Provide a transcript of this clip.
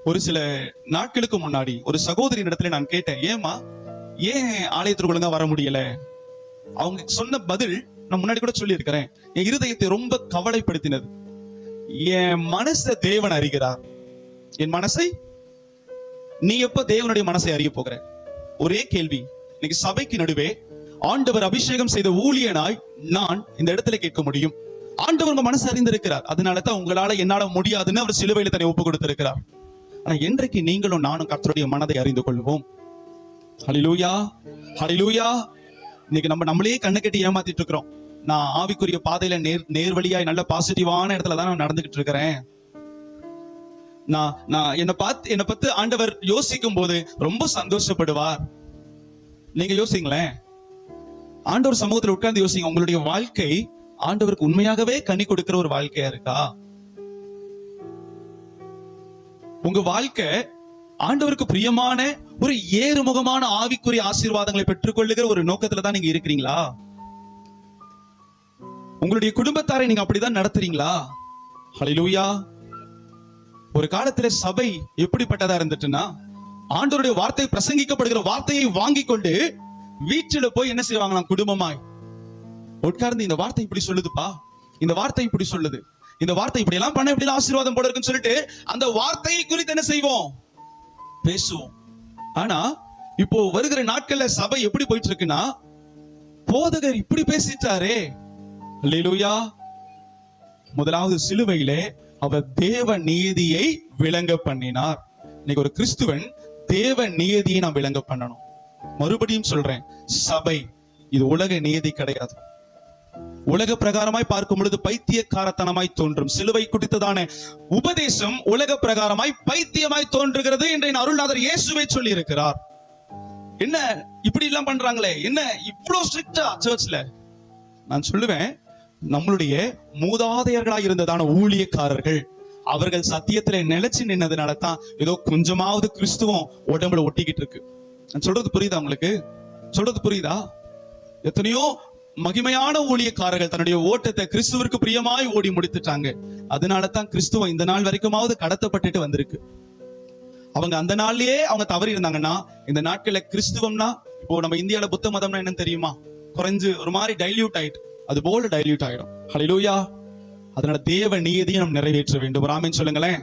ஒரு சில நாட்களுக்கு முன்னாடி ஒரு சகோதரியின் இடத்துல நான் கேட்டேன், ஏன் ஆலயத்திற்கு ஒழுங்கா வர முடியல? அவங்க சொன்ன பதில் நான் முன்னாடி கூட சொல்லி இருக்கிறேன். என் இருதயத்தை ரொம்ப கவலைப்படுத்தினது. என் மனசை தேவன் அறிகிறார். என் மனசை நீ எப்ப தேவனுடைய மனசை அறிய போகிற? ஒரே கேள்வி. இன்னைக்கு சபைக்கு நடுவே ஆண்டவர் அபிஷேகம் செய்த ஊழியனாய் நான் இந்த இடத்துல கேட்க முடியும். ஆண்டவர் உங்க மனசு அறிந்திருக்கிறார். அதனாலதான் உங்களால என்னால முடியாதுன்னு அவர் சிலுவையில தன்னை ஒப்பு கொடுத்திருக்கிறார். ஆனா என்றைக்கு நீங்களும் நானும் கர்த்தருடைய மனதை அறிந்து கொள்வோம்? ஹல்லேலூயா, ஹல்லேலூயா. இன்னைக்கு நம்மளே கண்ணு கட்டி ஏமாத்திட்டு இருக்கிறோம். நான் ஆவிக்குரிய பாதையில நேர்வழியாய் நல்ல பாசிட்டிவான இடத்துல தான் நான் நடந்துகிட்டு இருக்கிறேன். நான் என்னை பார்த்து ஆண்டவர் யோசிக்கும் போது ரொம்ப சந்தோஷப்படுவார். நீங்க யோசிங்களேன், ஆண்டவர் சமூகத்தில் உட்கார்ந்து யோசிங்க. உங்களுடைய வாழ்க்கை ஆண்டவருக்கு உண்மையாகவே கனி கொடுக்கிற ஒரு வாழ்க்கையா இருக்கா? உங்க வாழ்க்கை ஆண்டவருக்கு பிரியமான ஒரு ஏறுமுகமான ஆவிக்குரிய ஆசீர்வாதங்களை பெற்றுக்கொள்ளுகிற ஒரு நோக்கத்துல தான் நீங்க இருக்கிறீங்களா? உங்களுடைய குடும்பத்தாரை நீங்க அப்படிதான் நடத்துறீங்களா? ஹல்லேலூயா. ஒரு காலத்துல சபை எப்படிப்பட்டதா இருந்துட்டுன்னா, ஆண்டவருடைய வார்த்தை பிரசங்கிக்கப்படுகிற வார்த்தையை வாங்கி கொண்டு வீட்டில போய் என்ன செய்வாங்களாம்? குடும்பமாய் உட்கார்ந்து இந்த வார்த்தை இப்படி சொல்லுதுப்பா, இந்த வார்த்தை இப்படி சொல்லுது, இந்த வார்த்தை இப்படி எல்லாம் பண்ண இப்படி ஆசீர்வாதம் போல இருக்குன்னு சொல்லிட்டு அந்த வார்த்தையை குறித்து என்ன செய்வோம்? பேசுவோம். ஆனா இப்போ வருகிற நாட்கள்ல சபை எப்படி போயிட்டு இருக்குன்னா, போதகர் இப்படி பேசிட்டாரே. அல்லேலூயா. முதலாவது சிலுவையிலே அவர் தேவ நீதியை விளங்க பண்ணினார். இன்னைக்கு ஒரு கிறிஸ்துவன் தேவ நீதியை நாம் விளங்க பண்ணணும். மறுபடியும் சொல்றேன், சபை இது உலக நீதி கிடையாது. உலக பிரகாரமாய் பார்க்கும் பொழுது பைத்தியக்காரத்தனமாய் தோன்றும். சிலுவை குறித்ததான உபதேசம் உலக பிரகாரமாய் பைத்தியமாய் தோன்றுகிறது என்று அருள்நாதர் இயேசுவை சொல்லி இருக்கிறார். என்ன இப்படி எல்லாம் பண்றாங்களே, என்ன இவ்வளவு ஸ்ட்ரிக்டா சர்ச்ல? நான் சொல்லுவேன், நம்மளுடைய மூதாதையர்களாய் இருந்ததான ஊழியக்காரர்கள் அவர்கள் சத்தியத்துல நிலைச்சு நின்னதுனால தான் ஏதோ கொஞ்சமாவது கிறிஸ்துவம் உடம்புல ஒட்டிக்கிட்டு இருக்கு. நான் சொல்றது புரியுதா உங்களுக்கு? சொல்றது புரியுதா? எத்தனையோ மகிமையான ஊழியக்காரர்கள் தன்னுடைய ஓட்டத்தை கிறிஸ்துவிற்கு பிரியமாய் ஓடி முடித்துட்டாங்க. அதனால தான் கிறிஸ்துவம் இந்த நாள் வரைக்குமாவது கடத்தப்பட்டுட்டு வந்திருக்கு. அவங்க அந்த நாள்லயே அவங்க தவறி இருந்தாங்கன்னா, இந்த நாட்கள்ல கிறிஸ்துவம்னா, இப்போ நம்ம இந்தியால புத்த மதம்னா என்னன்னு தெரியுமா? குறைஞ்சு ஒரு மாதிரி டைல்யூட் ஆயிட்டு, அது போல டைல்யூட் ஆயிடும். ஹல்லேலூயா. அதனால தேவ நீதியை நாம் நிறைவேற்ற வேண்டும். ஆமென் சொல்லுங்களேன்.